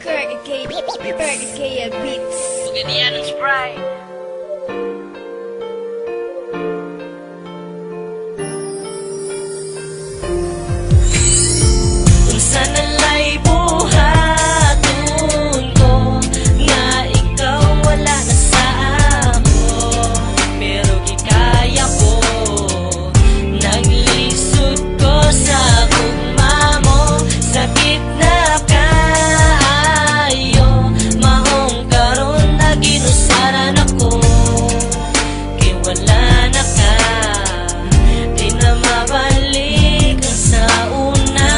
Kurt aka Beats. Ganyan ang Sprite. Kung sana'y buhaton ko nga ikaw wala na sa amo, pero gikaya ko naglisod ko sa gugma mo. Sakit na kayo mahong karon na ginusaran ako, kay wala na ka, di na mabalik ang sa una,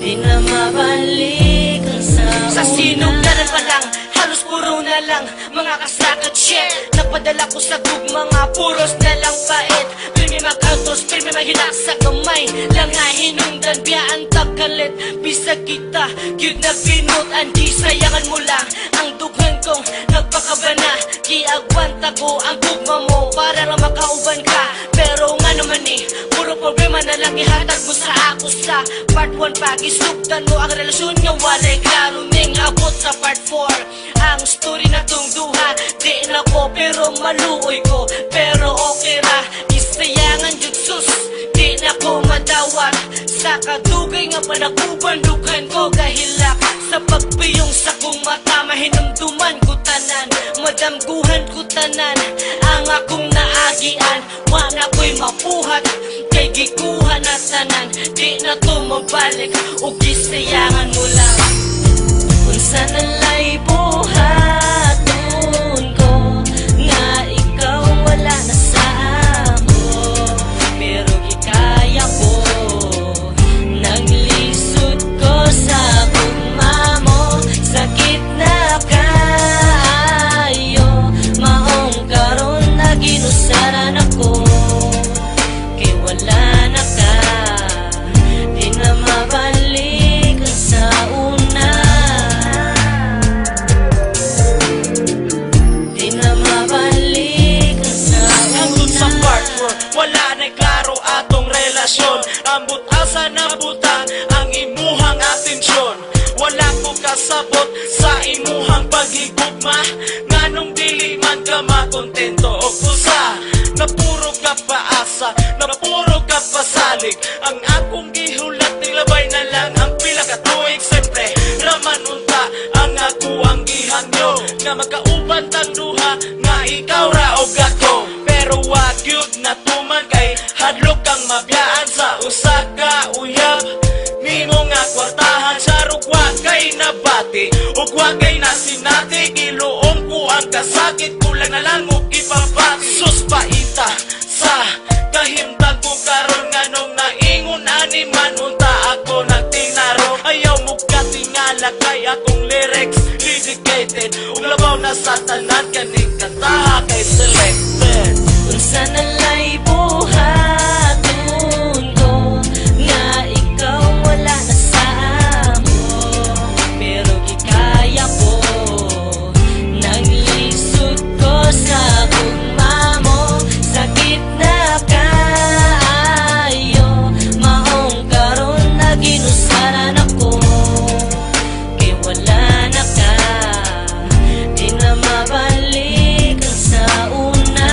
di na mabalik ang sa una. Sa sinugdanan pa lang, halos puro na lang mga kasakat shit. Napadala ko sa mga puros na lang bait. Pirmi mag-autos, pirmi mahilak sa kamay lang nga hinungdan, biyaan tagkalit. Bisag kita, cute na pinutan, di sayangan mo lang ang dughan kong nagpakabana. Giagwanta ko ang gugma mo para nga makauban ka, pero nga naman puro problema na lang ihatag mo sa ako. Sa part 1 pa, gisugdan mo ang relasyon nga walay klaro ning abot sa part 4. Ang story na tong duha, di na ko pero maluoy ko, pero okay ra. Isayangan jutsus, di na ko madawat sa kadugay nga panakuban. Dughan ko kahilak sa pagpiyong sa kong mata, mahinumduman ko tanan, madamguhan ko tanan ang akong naagian. Wala ko'y mapuhat kay gikuha na tanan, di na to mabalik o gisayangan mo lang. Kung sana'y buhaton ko nga ikaw wala na sa amo, pero gikaya ko naglisod ko sa gugma mo. Sakit na kayo maong karon na ginusaran ako, kay wala na ka, di na mabalik ang sa una, di na mabalik ang sa una. Hangtod sa part 4, wala na'y klaro atong relasyon. Ambot asa nabutan ang imuhang atensyon. Wala ko kasabot sa imuhang paghigugma, nganong dili man ka makontento o kusa. Napuro ka paasa, napuro ka pasalig. Ang akong gihulat nilabay na lang ang pila ka tuig. Siyempre, raman unta ang ako ang gihangyo, nga magkauban tang duha, nga ikaw ra o ako. Pero wag yun na tuman kay hadlok kang mabiyaan sa usa ka uyab. Nimo nga kwartahan sa rugwa kay nabati, ug wag kay nasinati. Giluom ko ang kasakit, kulang na lang mo ipabati. Sus paita sa kahimtang ko karon, nganong naingon ani man unta ako nagtinaro. Ayaw mo katingala kay akong lyrics dedicated, ug labaw na sa tanan kaning kantaha kay selected. Kung sana'y buhaton ko nga ikaw wala na sa amo, pero gikaya ko naglisod ko sa gugma mo. Sakit na kayo maong karon na ginusaran ako, kay wala na ka, di na mabalik ang sa una,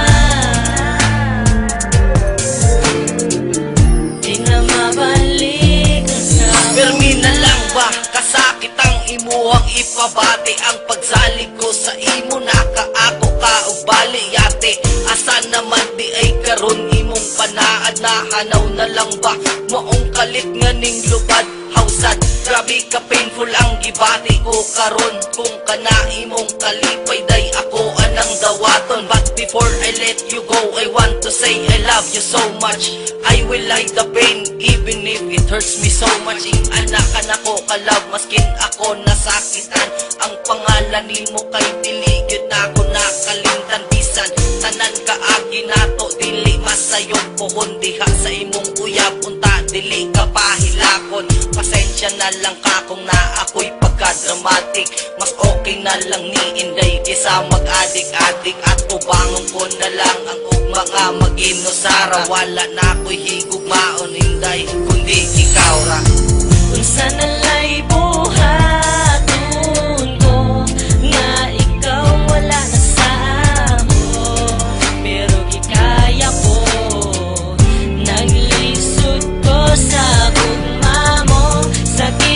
di na mabalik ang sa una. Permi na lang ba kasakit ang imuhang ipabati, ang pagsalig ko sa imo nakaako ka og bali yate. Asa naman di ay karon imong panaad, nahanaw na lang ba maong kalit nga ning lubad hausad. Grabe ka painful ang gibati ko karon, kung kana imong kalipay day ako anang dawaton. But before I let you go, I want to say I love you so much. I will hide the pain even if it hurts me so much. Ing anak ka na ko kalab, maskin ako nasakitan. Ang pangalan nimo kay dili gyud na ako nakalimtan. Bisan tanan kaagi nato dili masayong pohon diha sa imong uyab unta dili ka pahilakon. Pasensya na lang ka kung na ako'y pagka-dramatic. Mas okay na lang ni Inday kaysa mag-adik-adik. At ubangon ko na lang ang mga mag-inosara. Wala na ako'y higugmaon Inday kundi ikaw ra.